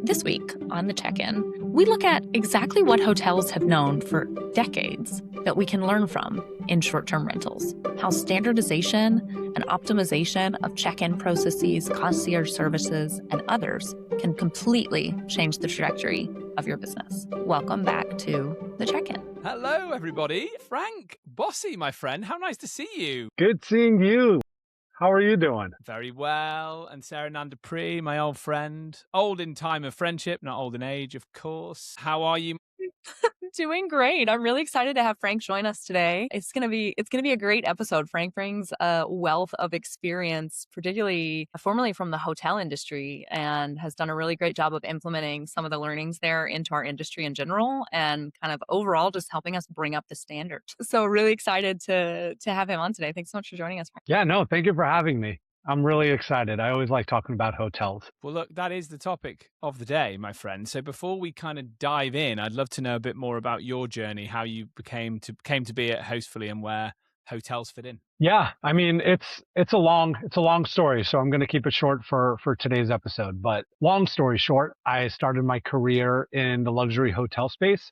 This week on The Check-In, we look at exactly what hotels have known for decades that we can learn from in short-term rentals, how standardization and optimization of check-in processes, concierge services, and others can completely change the trajectory of your business. Welcome back to The Check-In. Hello, everybody. Frank Bosi, my friend. How nice to see you. Good seeing you. How are you doing? Very well. And Sarah Nandapri, my old friend. Old in time of friendship, not old in age, of course. How are you? Doing great. I'm really excited to have Frank join us today. It's gonna be a great episode. Frank brings a wealth of experience, particularly formerly from the hotel industry, and has done a really great job of implementing some of the learnings there into our industry in general, and kind of overall just helping us bring up the standard. So really excited to have him on today. Thanks so much for joining us, Frank. Yeah, no, thank you for having me. I'm really excited. I always like talking about hotels. Well, look, that is the topic of the day, my friend. So before we kind of dive in, I'd love to know a bit more about your journey, how you came to be at Hostfully and where hotels fit in. Yeah, I mean it's a long story, so I'm going to keep it short for today's episode. But long story short, I started my career in the luxury hotel space,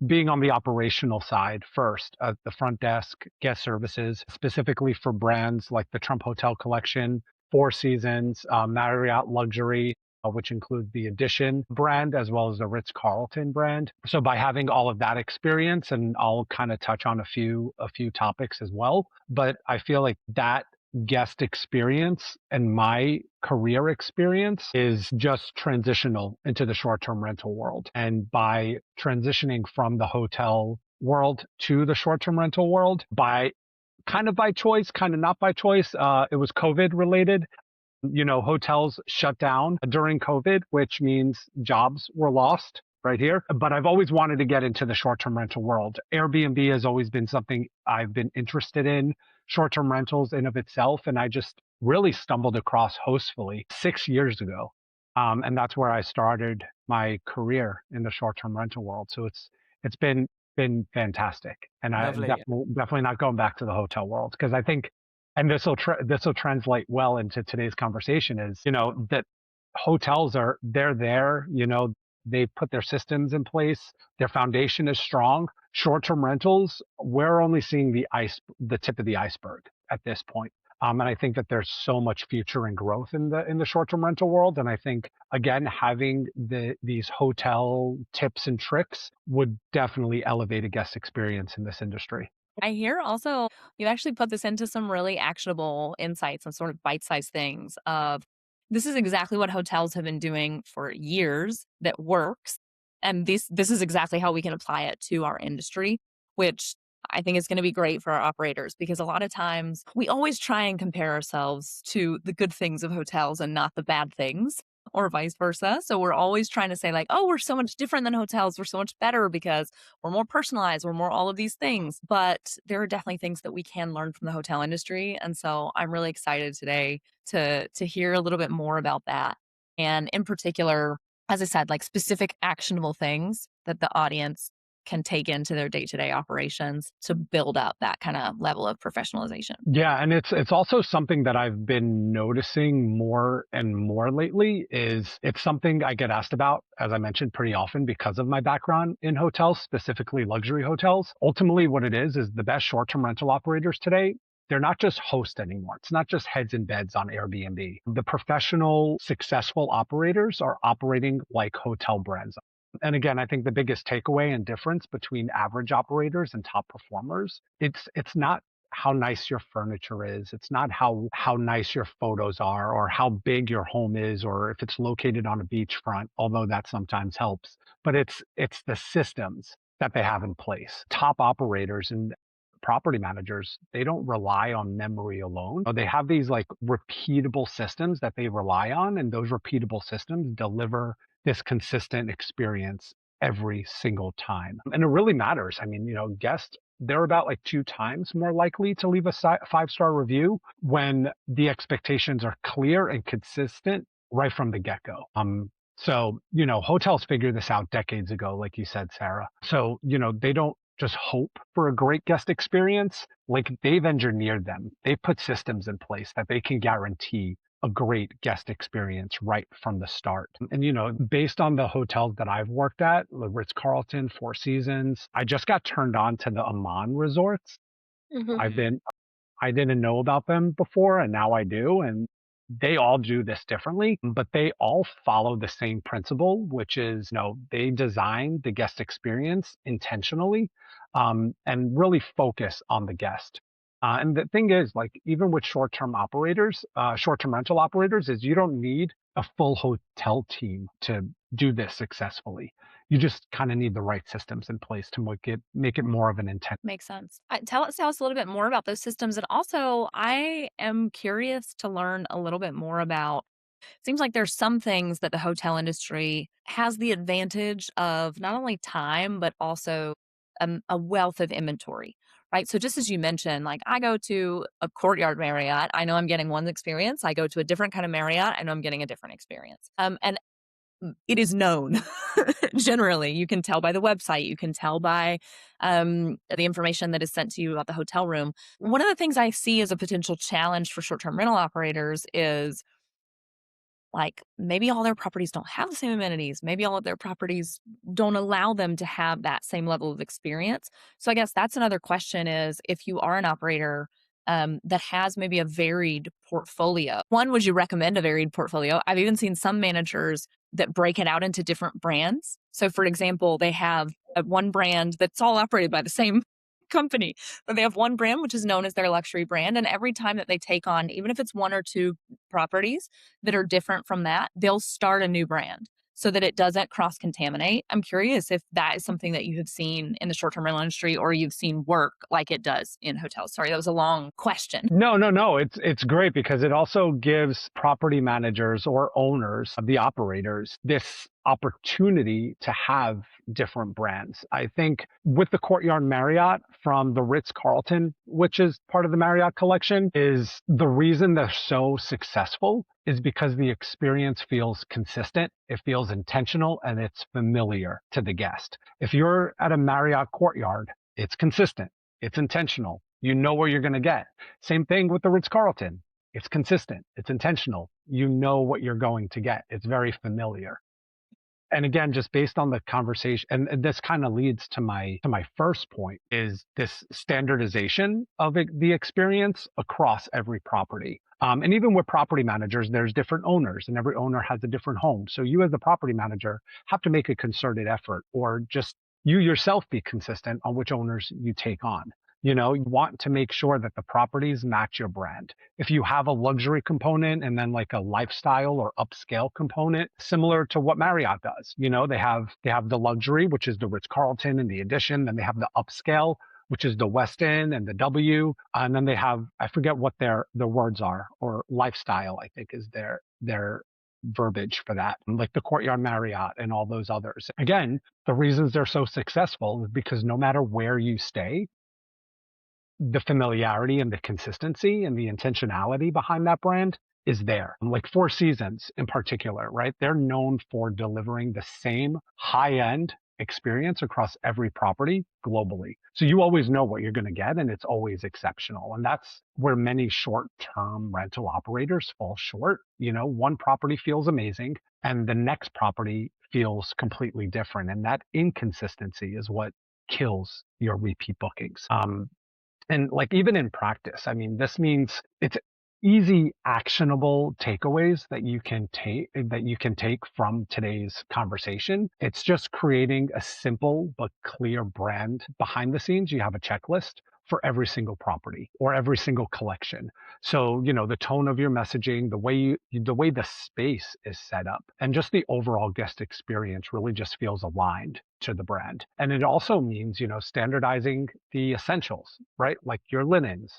being on the operational side first, at the front desk, guest services, specifically for brands like the Trump Hotel Collection, Four Seasons, Marriott Luxury, which includes the Edition brand as well as the Ritz-Carlton brand. So by having all of that experience, and I'll kind of touch on a few topics as well, but I feel like that guest experience and my career experience is just transitional into the short-term rental world. And by transitioning from the hotel world to the short-term rental world, by choice, kind of not by choice, it was COVID related. Hotels shut down during COVID, which means jobs were lost right here. But I've always wanted to get into the short-term rental world. Airbnb has always been something I've been interested in, short-term rentals in of itself. And I just really stumbled across Hostfully 6 years ago. And that's where I started my career in the short-term rental world. So it's been fantastic. And I'm definitely not going back to the hotel world, because I think, and this will translate well into today's conversation, is that hotels they're there, they put their systems in place, their foundation is strong. Short-term rentals, we're only seeing the tip of the iceberg at this point. And I think that there's so much future and growth in the short-term rental world. And I think, again, having these hotel tips and tricks would definitely elevate a guest experience in this industry. I hear also you actually put this into some really actionable insights and sort of bite-sized things of this is exactly what hotels have been doing for years that works. And this is exactly how we can apply it to our industry, which I think is going to be great for our operators, because a lot of times we always try and compare ourselves to the good things of hotels and not the bad things, or vice versa. So we're always trying to say like, oh, we're so much different than hotels. We're so much better because we're more personalized. We're more all of these things. But there are definitely things that we can learn from the hotel industry. And so I'm really excited today to hear a little bit more about that. And in particular, as I said, like specific actionable things that the audience can take into their day-to-day operations to build up that kind of level of professionalization. Yeah, and it's also something that I've been noticing more and more lately. It's something I get asked about, as I mentioned, pretty often because of my background in hotels, specifically luxury hotels. Ultimately, what it is the best short-term rental operators today, they're not just hosts anymore. It's not just heads in beds on Airbnb. The professional, successful operators are operating like hotel brands. And again, I think the biggest takeaway and difference between average operators and top performers, it's not how nice your furniture is. It's not how nice your photos are, or how big your home is, or if it's located on a beachfront, although that sometimes helps. But it's the systems that they have in place. Top operators and property managers, they don't rely on memory alone. They have these like repeatable systems that they rely on, and those repeatable systems deliver this consistent experience every single time. And it really matters. I mean, guests, they're about like 2 times more likely to leave a 5-star review when the expectations are clear and consistent right from the get-go. So, hotels figured this out decades ago, like you said, Sarah. So, they don't just hope for a great guest experience. Like, they've engineered them. They've put systems in place that they can guarantee a great guest experience right from the start. And, based on the hotels that I've worked at, the Ritz-Carlton, Four Seasons, I just got turned on to the Amman resorts. Mhm. I've been I didn't know about them before, and now I do. And they all do this differently, but they all follow the same principle, which is, they design the guest experience intentionally, and really focus on the guest. And the thing is, like, even with short-term rental operators, is you don't need a full hotel team to do this successfully. You just kind of need the right systems in place to make it more of an intent. Makes sense. Tell us a little bit more about those systems, and also, I am curious to learn a little bit more about seems like there's some things that the hotel industry has the advantage of not only time, but also, a wealth of inventory, right? So just as you mentioned, like, I go to a Courtyard Marriott, I know I'm getting one experience. I go to a different kind of Marriott, I know I'm getting a different experience. And it is known generally. You can tell by the website, you can tell by the information that is sent to you about the hotel room. One of the things I see as a potential challenge for short term rental operators is like maybe all their properties don't have the same amenities. Maybe all of their properties don't allow them to have that same level of experience. So I guess that's another question is if you are an operator that has maybe a varied portfolio, one, would you recommend a varied portfolio? I've even seen some managers that break it out into different brands. So, for example, they have one brand that's all operated by the same company, but they have one brand which is known as their luxury brand. And every time that they take on, even if it's one or two properties that are different from that, they'll start a new brand so that it doesn't cross contaminate. I'm curious if that is something that you have seen in the short term rental industry or you've seen work like it does in hotels. Sorry, that was a long question. No, no, no. It's great because it also gives property managers or owners, the operators, this opportunity to have different brands. I think with the Courtyard Marriott from the Ritz-Carlton, which is part of the Marriott collection, is the reason they're so successful is because the experience feels consistent, it feels intentional, and it's familiar to the guest. If you're at a Marriott Courtyard, it's consistent, it's intentional. You know where you're going to get. Same thing with the Ritz-Carlton. It's consistent. It's intentional. You know what you're going to get. It's very familiar. And again, just based on the conversation, and this kind of leads to my first point, is this standardization of the experience across every property. And even with property managers, there's different owners, and every owner has a different home. So you, as the property manager, have to make a concerted effort, or just you yourself be consistent on which owners you take on. You want to make sure that the properties match your brand. If you have a luxury component and then like a lifestyle or upscale component, similar to what Marriott does, they have the luxury, which is the Ritz-Carlton and the Edition, then they have the upscale, which is the Westin and the W, and then they have, I forget what their words are, or lifestyle, I think is their verbiage for that, like the Courtyard Marriott and all those others. Again, the reasons they're so successful is because no matter where you stay, the familiarity and the consistency and the intentionality behind that brand is there. Like Four Seasons in particular, right? They're known for delivering the same high-end experience across every property globally. So you always know what you're going to get and it's always exceptional. And that's where many short-term rental operators fall short. One property feels amazing and the next property feels completely different. And that inconsistency is what kills your repeat bookings. And like even in practice, I mean, this means it's easy, actionable takeaways that you can take from today's conversation. It's just creating a simple but clear brand behind the scenes. You have a checklist for every single property or every single collection. So, the tone of your messaging, the way the space is set up, and just the overall guest experience really just feels aligned to the brand. And it also means, standardizing the essentials, right? Like your linens,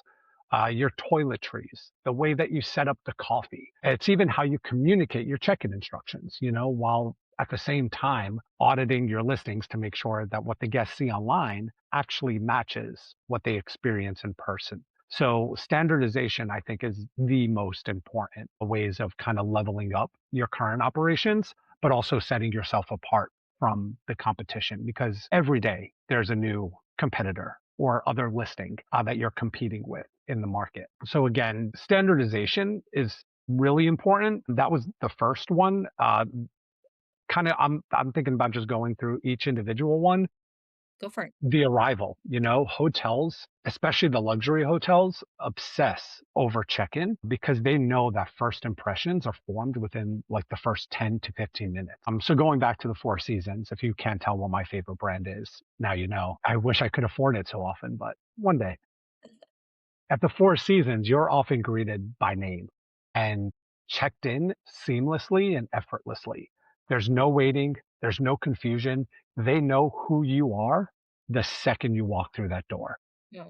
your toiletries, the way that you set up the coffee. It's even how you communicate your check-in instructions, while at the same time auditing your listings to make sure that what the guests see online actually matches what they experience in person. So standardization, I think, is the most important ways of kind of leveling up your current operations, but also setting yourself apart from the competition, because every day there's a new competitor or other listing that you're competing with in the market. So again, standardization is really important. That was the first one. I'm thinking about just going through each individual one. Go for it. The arrival, hotels, especially the luxury hotels, obsess over check-in because they know that first impressions are formed within like the first 10 to 15 minutes. So going back to the Four Seasons, if you can't tell what my favorite brand is, now you know. I wish I could afford it so often, but one day. At the Four Seasons, you're often greeted by name and checked in seamlessly and effortlessly. There's no waiting, there's no confusion. They know who you are the second you walk through that door. Yeah.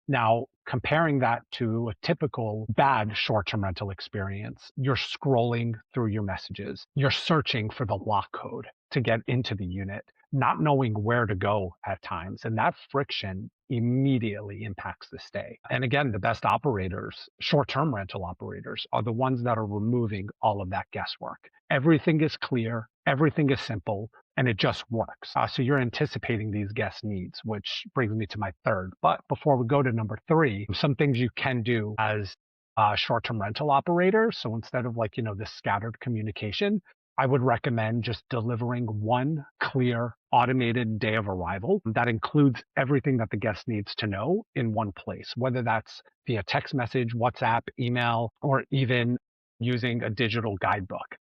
Now, comparing that to a typical bad short term rental experience, you're scrolling through your messages, you're searching for the lock code to get into the unit, not knowing where to go at times. And that friction immediately impacts the stay. And again, the best operators, short term rental operators, are the ones that are removing all of that guesswork. Everything is clear, everything is simple, and it just works. So you're anticipating these guest needs, which brings me to my third. But before we go to number three, some things you can do as a short-term rental operator. So instead of this scattered communication, I would recommend just delivering one clear automated day of arrival that includes everything that the guest needs to know in one place, whether that's via text message, WhatsApp, email, or even using a digital guidebook.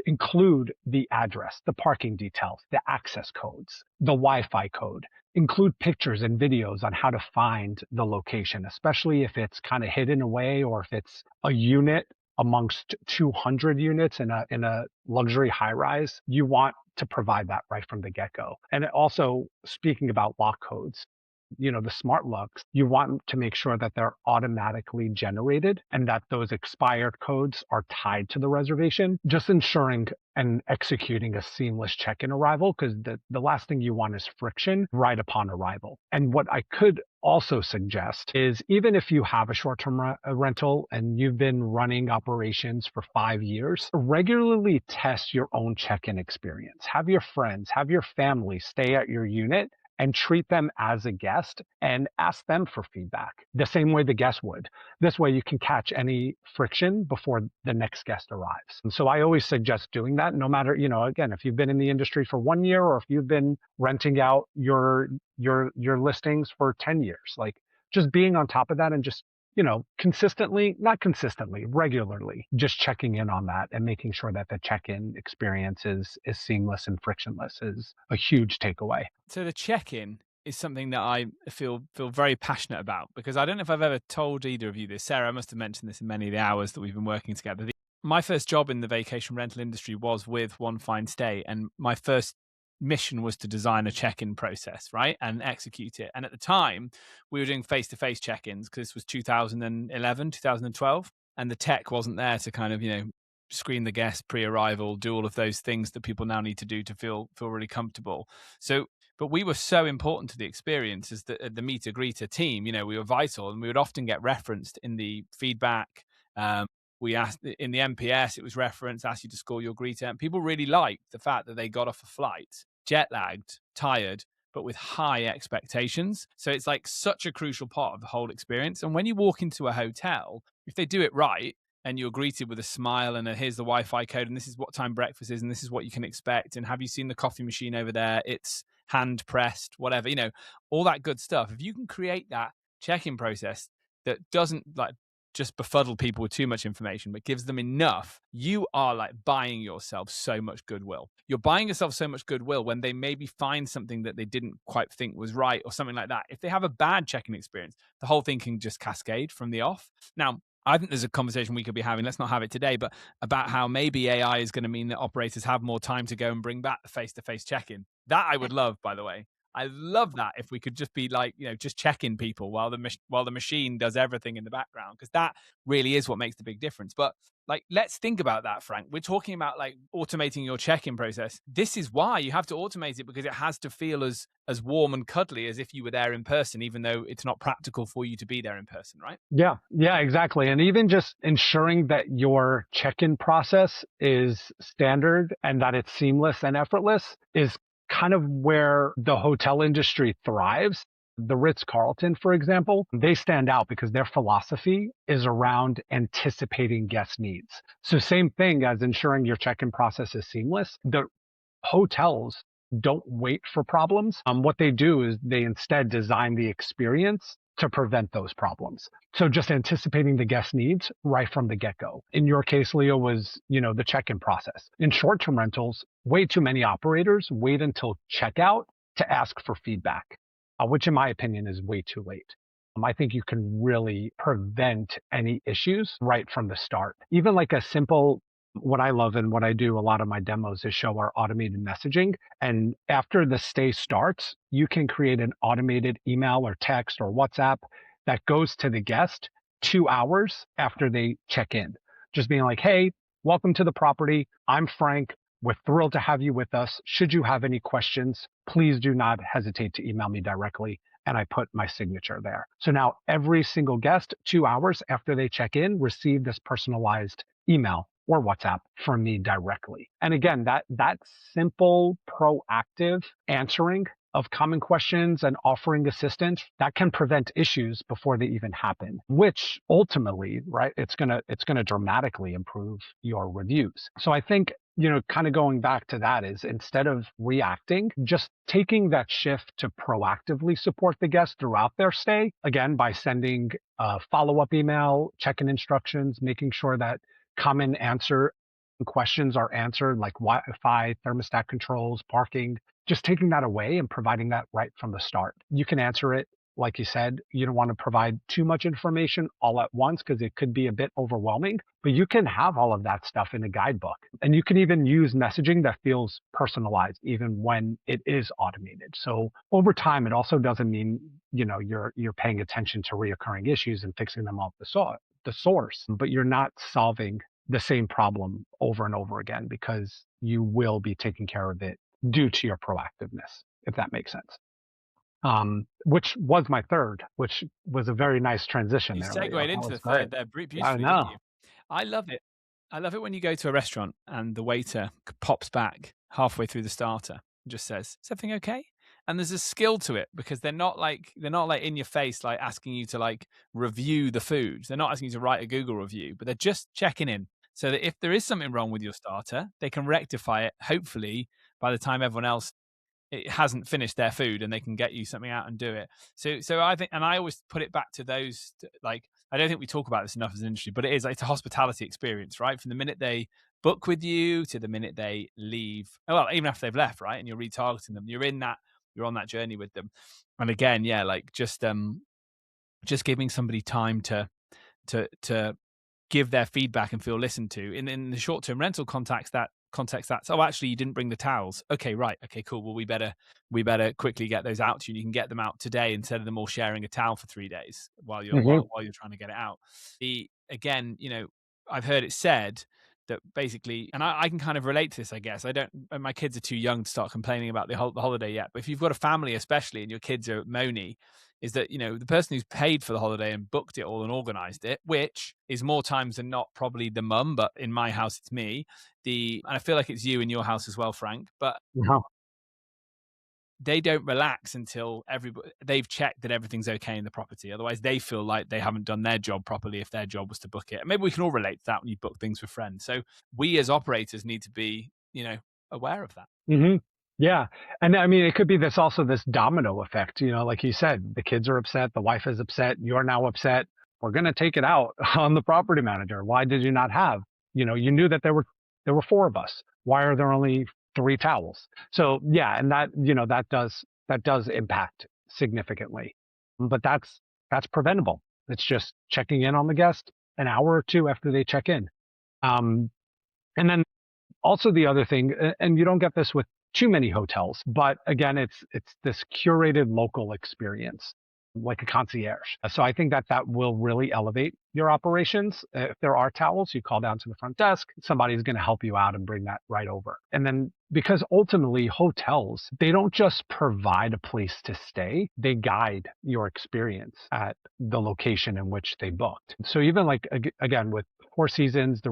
Include the address, the parking details, the access codes, the Wi-Fi code. Include pictures and videos on how to find the location, especially if it's kind of hidden away or if it's a unit amongst 200 units in a luxury high rise. You want to provide that right from the get-go. And also, speaking about lock codes, the smart locks, you want to make sure that they're automatically generated and that those expired codes are tied to the reservation, just ensuring and executing a seamless check-in arrival, because the last thing you want is friction right upon arrival. And what I could also suggest is, even if you have a short-term rental and you've been running operations for 5 years, regularly test your own check-in experience. Have your friends, have your family stay at your unit and treat them as a guest and ask them for feedback the same way the guest would. This way you can catch any friction before the next guest arrives. And so I always suggest doing that, no matter, again, if you've been in the industry for 1 year or if you've been renting out your listings for 10 years, like just being on top of that and just not consistently, regularly, just checking in on that and making sure that the check-in experience is seamless and frictionless is a huge takeaway. So the check-in is something that I feel very passionate about, because I don't know if I've ever told either of you this. Sarah, I must have mentioned this in many of the hours that we've been working together. My first job in the vacation rental industry was with One Fine Stay, and my first mission was to design a check-in process, right, and execute it. And at the time, we were doing face-to-face check-ins because this was 2011, 2012, and the tech wasn't there to kind of, screen the guest pre-arrival, do all of those things that people now need to do to feel really comfortable. So, but we were so important to the experience as the meter greeter team. We were vital, and we would often get referenced in the feedback. We asked in the NPS, it was referenced, asked you to score your greeter. And people really liked the fact that they got off a flight, jet lagged, tired, but with high expectations. So it's like such a crucial part of the whole experience. And when you walk into a hotel, if they do it right, and you're greeted with a smile and here's the Wi-Fi code, and this is what time breakfast is, and this is what you can expect, and have you seen the coffee machine over there? It's hand pressed, whatever, all that good stuff. If you can create that check-in process that doesn't just befuddle people with too much information, but gives them enough, you are buying yourself so much goodwill. You're buying yourself so much goodwill when they maybe find something that they didn't quite think was right or something like that. If they have a bad check-in experience, the whole thing can just cascade from the off. Now, I think there's a conversation we could be having, let's not have it today, but about how maybe AI is going to mean that operators have more time to go and bring back the face-to-face check-in. That I would love, by the way. I love that if we could just be just checking people while the machine does everything in the background, because that really is what makes the big difference. But let's think about that, Frank. We're talking about automating your check-in process. This is why you have to automate it, because it has to feel as warm and cuddly as if you were there in person, even though it's not practical for you to be there in person, right? Yeah, exactly. And even just ensuring that your check-in process is standard and that it's seamless and effortless is kind of where the hotel industry thrives. The Ritz-Carlton, for example, they stand out because their philosophy is around anticipating guest needs. So same thing as ensuring your check-in process is seamless. The hotels don't wait for problems. What they do is they instead design the experience to prevent those problems. So just anticipating the guest needs right from the get-go. In your case, Leo, was, the check-in process. In short-term rentals, way too many operators wait until checkout to ask for feedback, which in my opinion is way too late. I think you can really prevent any issues right from the start. Even like a simple, what I love and what I do a lot of my demos is show our automated messaging. And after the stay starts, you can create an automated email or text or WhatsApp that goes to the guest 2 hours after they check in. Just being like, hey, welcome to the property. I'm Frank. We're thrilled to have you with us. Should you have any questions, please do not hesitate to email me directly. And I put my signature there. So now every single guest, 2 hours after they check in, receive this personalized email or WhatsApp from me directly. And again, that simple, proactive answering of common questions and offering assistance, that can prevent issues before they even happen, which ultimately, right, it's gonna dramatically improve your reviews. So I think, kind of going back to that is instead of reacting, just taking that shift to proactively support the guest throughout their stay, again, by sending a follow-up email, check-in instructions, making sure that common answer questions are answered, like Wi-Fi, thermostat controls, parking, just taking that away and providing that right from the start. You can answer it, like you said, you don't want to provide too much information all at once because it could be a bit overwhelming, but you can have all of that stuff in a guidebook. And you can even use messaging that feels personalized, even when it is automated. So over time, it also doesn't mean, you're paying attention to reoccurring issues and fixing them off the source, but you're not solving the same problem over and over again because you will be taking care of it due to your proactiveness, if that makes sense. Which was my third, which was a very nice transition You there, Leo. segued That into was the great. third there I beautifully, didn't know. you? I love it. I love it when you go to a restaurant and the waiter pops back halfway through the starter and just says, "Is everything okay?" And there's a skill to it because they're not like in your face, like asking you to like review the food. They're not asking you to write a Google review, but they're just checking in so that if there is something wrong with your starter, they can rectify it. Hopefully, by the time everyone else it hasn't finished their food and they can get you something out and do it. So I think, and I always put it back to those, like, I don't think we talk about this enough as an industry, but it's a hospitality experience, right? From the minute they book with you to the minute they leave. Well, even after they've left, right? And you're retargeting them, you're on that journey with them. And again, yeah, like just giving somebody time to give their feedback and feel listened to. In the short-term rental context that's, oh, actually you didn't bring the towels. Okay, right. Okay, cool. Well, we better quickly get those out to you. You can get them out today instead of them all sharing a towel for 3 days while you're Hmm. while you're trying to get it out. Again, I've heard it said that basically, and I can kind of relate to this, I guess. I don't, my kids are too young to start complaining about the holiday yet. But if you've got a family, especially, and your kids are moany, is that the person who's paid for the holiday and booked it all and organized it, which is more times than not probably the mum, but in my house it's me. And I feel like it's you in your house as well, Frank. But Uh-huh. they don't relax until they've checked that everything's okay in the property. Otherwise, they feel like they haven't done their job properly if their job was to book it. And maybe we can all relate to that when you book things with friends. So we as operators need to be, aware of that. Hmm. Yeah. And I mean, it could be this domino effect, like you said, the kids are upset, the wife is upset, you're now upset. We're going to take it out on the property manager. Why did you not have, you knew that there were four of us. Why are there only three towels? So yeah. And that does impact significantly, but that's preventable. It's just checking in on the guest an hour or two after they check in. Um, and then also the other thing, and you don't get this with too many hotels, but again, it's this curated local experience, like a concierge. So I think that will really elevate your operations. If there are towels, you call down to the front desk, somebody's going to help you out and bring that right over. And then because ultimately hotels, they don't just provide a place to stay, they guide your experience at the location in which they booked. So even like, again, with Four Seasons, the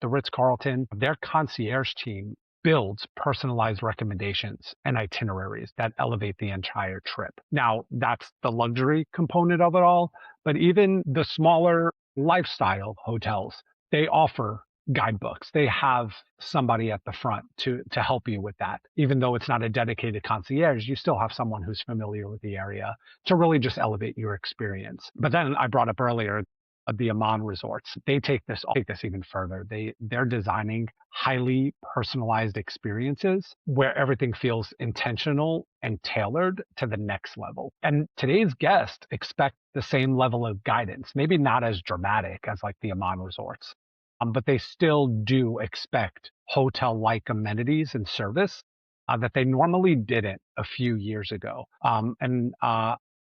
Ritz-Carlton, their concierge team builds personalized recommendations and itineraries that elevate the entire trip. Now, that's the luxury component of it all, but even the smaller lifestyle hotels, they offer guidebooks. They have somebody at the front to help you with that. Even though it's not a dedicated concierge, you still have someone who's familiar with the area to really just elevate your experience. But then I brought up earlier the Amman resorts. They take this even further. They're designing highly personalized experiences where everything feels intentional and tailored to the next level. And today's guests expect the same level of guidance, maybe not as dramatic as like the Amman resorts, but they still do expect hotel-like amenities and service that they normally didn't a few years ago.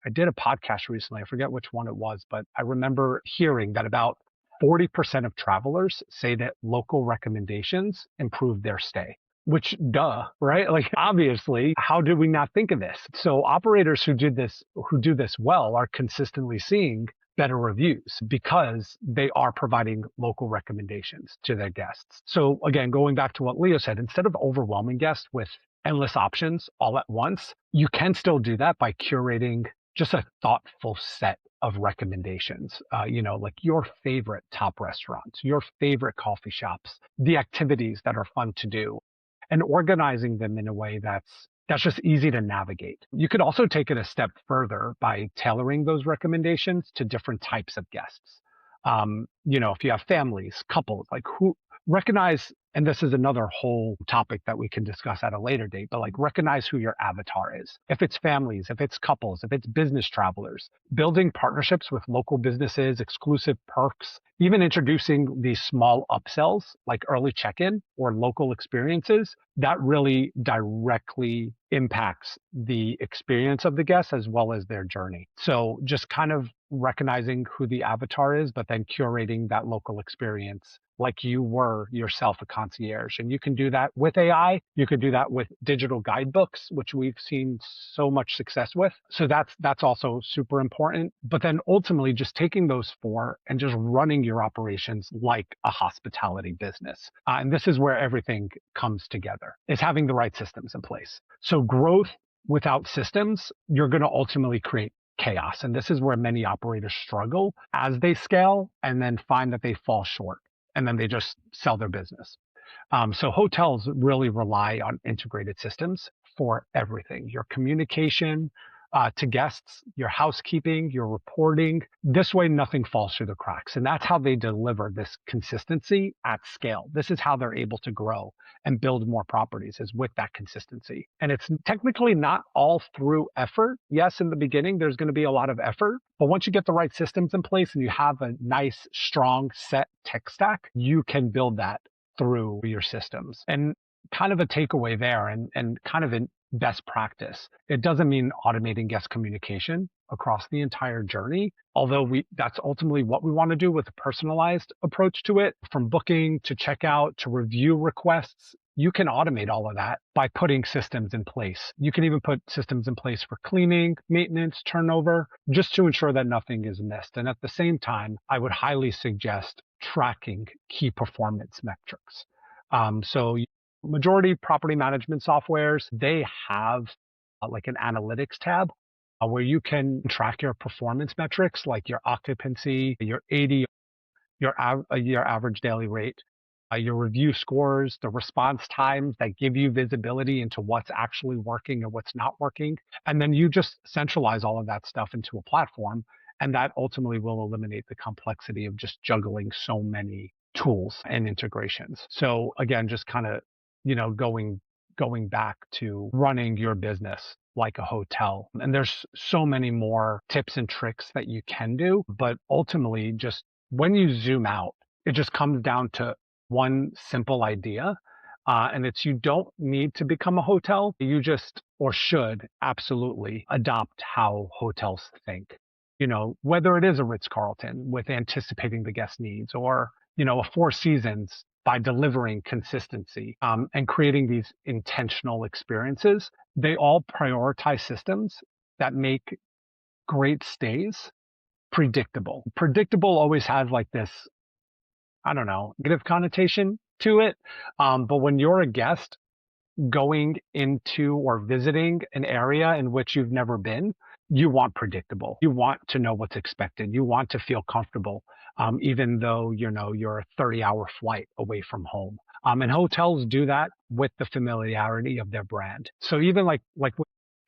I did a podcast recently. I forget which one it was, but I remember hearing that about 40% of travelers say that local recommendations improve their stay. Which, duh, right? Like, obviously, how did we not think of this? So operators who do this well are consistently seeing better reviews because they are providing local recommendations to their guests. So again, going back to what Leo said, instead of overwhelming guests with endless options all at once, you can still do that by curating just a thoughtful set of recommendations, like your favorite top restaurants, your favorite coffee shops, the activities that are fun to do, and organizing them in a way that's just easy to navigate. You could also take it a step further by tailoring those recommendations to different types of guests. If you have families, couples, like who recognize, and this is another whole topic that we can discuss at a later date, but like recognize who your avatar is. If it's families, if it's couples, if it's business travelers, building partnerships with local businesses, exclusive perks, even introducing these small upsells like early check-in or local experiences, that really directly impacts the experience of the guests as well as their journey. So just kind of recognizing who the avatar is, but then curating that local experience like you were yourself a concierge. And you can do that with AI. You can do that with digital guidebooks, which we've seen so much success with. So that's also super important. But then ultimately just taking those four and just running your operations like a hospitality business. And this is where everything comes together, is having the right systems in place. So growth without systems, you're going to ultimately create chaos. And this is where many operators struggle as they scale and then find that they fall short and then they just sell their business. So hotels really rely on integrated systems for everything, your communication to guests, your housekeeping, your reporting. This way, nothing falls through the cracks. And that's how they deliver this consistency at scale. This is how they're able to grow and build more properties, is with that consistency. And it's technically not all through effort. Yes, in the beginning, there's going to be a lot of effort. But once you get the right systems in place and you have a nice, strong set tech stack, you can build that through your systems. And kind of a takeaway there and kind of in best practice. It doesn't mean automating guest communication across the entire journey, although that's ultimately what we want to do with a personalized approach to it. From booking to checkout to review requests, you can automate all of that by putting systems in place. You can even put systems in place for cleaning, maintenance, turnover, just to ensure that nothing is missed. And at the same time, I would highly suggest tracking key performance metrics. So majority property management softwares, they have like an analytics tab where you can track your performance metrics like your occupancy, your ADR, your average daily rate, your review scores, the response times that give you visibility into what's actually working and what's not working. And then you just centralize all of that stuff into a platform. And that ultimately will eliminate the complexity of just juggling so many tools and integrations. So again, just kind of, going back to running your business like a hotel. And there's so many more tips and tricks that you can do, but ultimately just when you zoom out, it just comes down to one simple idea. And it's, you don't need to become a hotel. You just, or should absolutely adopt how hotels think. Whether it is a Ritz-Carlton with anticipating the guest needs, or, a Four Seasons by delivering consistency and creating these intentional experiences, they all prioritize systems that make great stays predictable. Predictable always has like this, I don't know, negative connotation to it. But when you're a guest going into or visiting an area in which you've never been, you want predictable. You want to know what's expected. You want to feel comfortable, even though you're a 30-hour flight away from home. And hotels do that with the familiarity of their brand. So even like with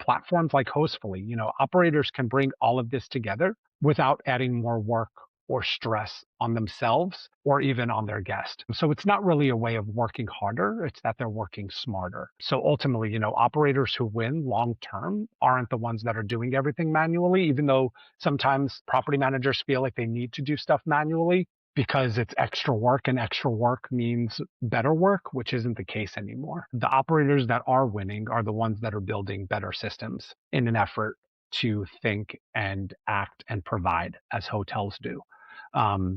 platforms like Hostfully, operators can bring all of this together without adding more work or stress on themselves or even on their guest. So it's not really a way of working harder, it's that they're working smarter. So ultimately, operators who win long term aren't the ones that are doing everything manually, even though sometimes property managers feel like they need to do stuff manually because it's extra work and extra work means better work, which isn't the case anymore. The operators that are winning are the ones that are building better systems in an effort to think and act and provide as hotels do.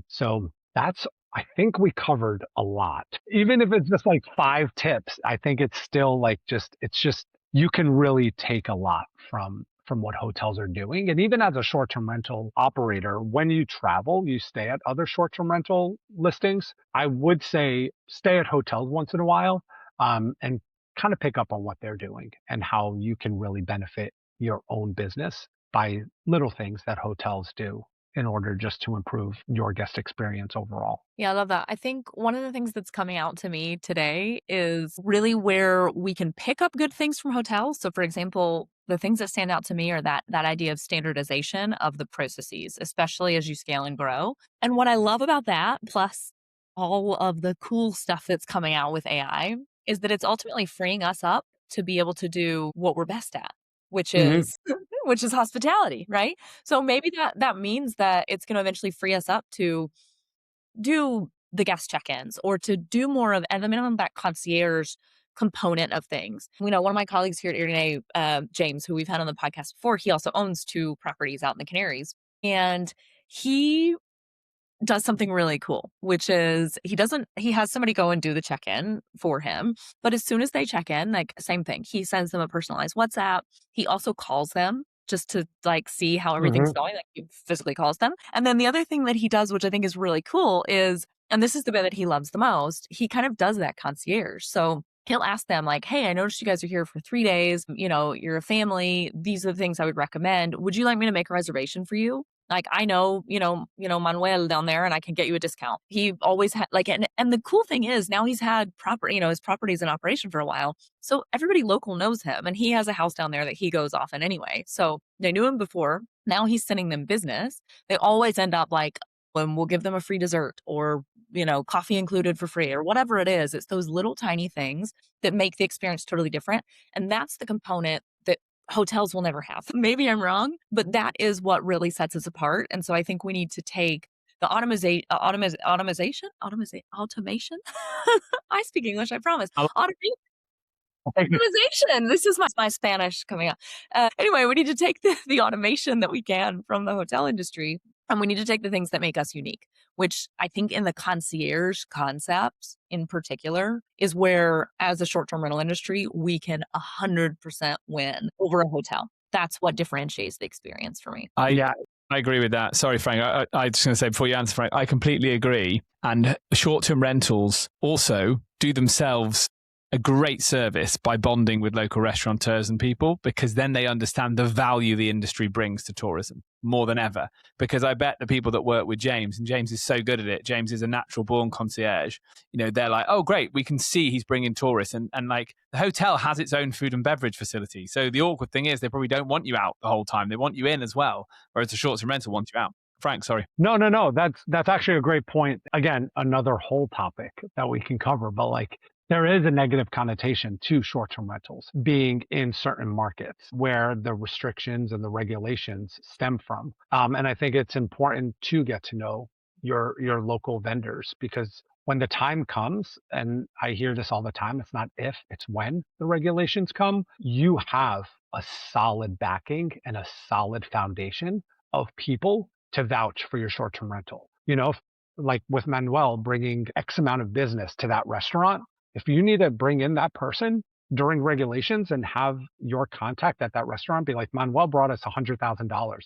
So I think we covered a lot. Even if it's just like 5 tips, I think it's still like you can really take a lot from what hotels are doing. And even as a short-term rental operator, when you travel, you stay at other short-term rental listings. I would say stay at hotels once in a while, and kind of pick up on what they're doing and how you can really benefit your own business by little things that hotels do in order just to improve your guest experience overall. Yeah, I love that. I think one of the things that's coming out to me today is really where we can pick up good things from hotels. So for example, the things that stand out to me are that idea of standardization of the processes, especially as you scale and grow. And what I love about that, plus all of the cool stuff that's coming out with AI, is that it's ultimately freeing us up to be able to do what we're best at, which Hmm. is which is hospitality, right? So maybe that means that it's going to eventually free us up to do the guest check-ins or to do more of at the minimum that concierge component of things. One of my colleagues here at Airbnb, James, who we've had on the podcast before, he also owns 2 properties out in the Canaries. And he does something really cool, which is he has somebody go and do the check-in for him. But as soon as they check in, like same thing, he sends them a personalized WhatsApp. He also calls them just to like see how everything's Hmm. going. Like he physically calls them. And then the other thing that he does, which I think is really cool, is, and this is the bit that he loves the most, he kind of does that concierge. So he'll ask them like, hey, I noticed you guys are here for 3 days. You're a family. These are the things I would recommend. Would you like me to make a reservation for you? Like, I know, Manuel down there and I can get you a discount. He always had like, and the cool thing is now he's had property, his property's in operation for a while. So everybody local knows him and he has a house down there that he goes often anyway. So they knew him before. Now he's sending them business. They always end up like, when we'll give them a free dessert or, coffee included for free or whatever it is. It's those little tiny things that make the experience totally different. And that's the component that hotels will never have. Maybe I'm wrong, but that is what really sets us apart. And so I think we need to take the automation. I speak English, I promise. I Automation. like Optimization. This is my Spanish coming out. Anyway, we need to take the automation that we can from the hotel industry, and we need to take the things that make us unique, which I think in the concierge concept in particular is where, as a short-term rental industry, we can 100% win over a hotel. That's what differentiates the experience for me. I yeah. I agree with that. Sorry, Frank. I just going to say before you answer, Frank, I completely agree. And short-term rentals also do themselves a great service by bonding with local restaurateurs and people, because then they understand the value the industry brings to tourism more than ever. Because I bet the people that work with James, and James is so good at it, James is a natural born concierge, they're like, oh, great, we can see he's bringing tourists. And like the hotel has its own food and beverage facility. So the awkward thing is they probably don't want you out the whole time. They want you in as well, whereas the short-term rental wants you out. Frank, sorry. No. That's actually a great point. Again, another whole topic that we can cover, but like there is a negative connotation to short-term rentals being in certain markets where the restrictions and the regulations stem from. And I think it's important to get to know your local vendors, because when the time comes, and I hear this all the time, it's not if, it's when the regulations come, you have a solid backing and a solid foundation of people to vouch for your short-term rental. Like with Manuel bringing X amount of business to that restaurant, if you need to bring in that person during regulations and have your contact at that restaurant be like, Manuel brought us $100,000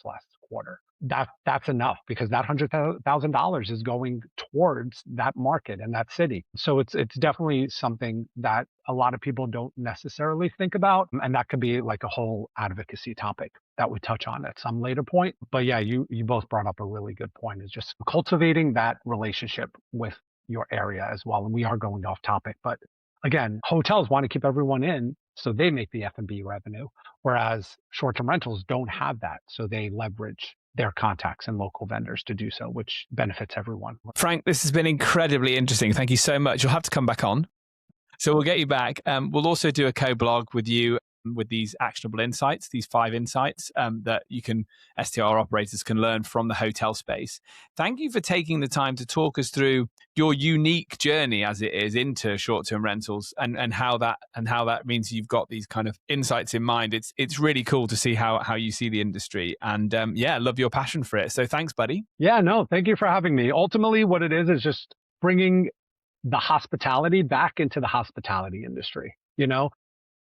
last quarter, that's enough, because that $100,000 is going towards that market and that city. So it's definitely something that a lot of people don't necessarily think about, and that could be like a whole advocacy topic that we touch on at some later point. But yeah, you both brought up a really good point, is just cultivating that relationship with your area as well. And we are going off topic, but again, hotels want to keep everyone in, so they make the F&B revenue, whereas short-term rentals don't have that, so they leverage their contacts and local vendors to do so, which benefits everyone. Frank, this has been incredibly interesting. Thank you so much. You'll have to come back on. So we'll get you back. We'll also do a co-blog with you with these actionable insights, these 5 insights that STR operators can learn from the hotel space. Thank you for taking the time to talk us through your unique journey as it is into short-term rentals, and how that means you've got these kind of insights in mind. It's really cool to see how you see the industry, and love your passion for it. So thanks, buddy. Yeah, no, thank you for having me. Ultimately, what it is just bringing the hospitality back into the hospitality industry.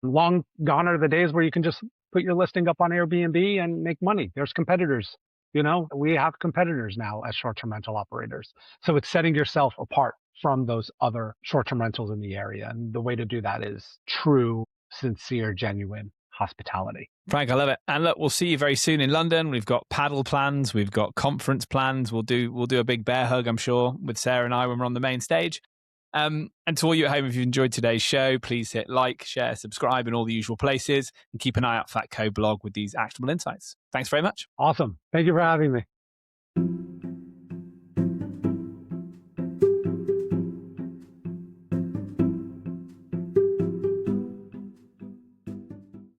Long gone are the days where you can just put your listing up on Airbnb and make money. There's competitors. We have competitors now as short-term rental operators. So it's setting yourself apart from those other short-term rentals in the area. And the way to do that is true, sincere, genuine hospitality. Frank, I love it. And look, we'll see you very soon in London. We've got paddle plans. We've got conference plans. We'll do a big bear hug, I'm sure, with Sarah and I when we're on the main stage. And to all you at home, if you enjoyed today's show, please hit like, share, subscribe in all the usual places, and keep an eye out for that co-blog with these actionable insights. Thanks very much. Awesome. Thank you for having me.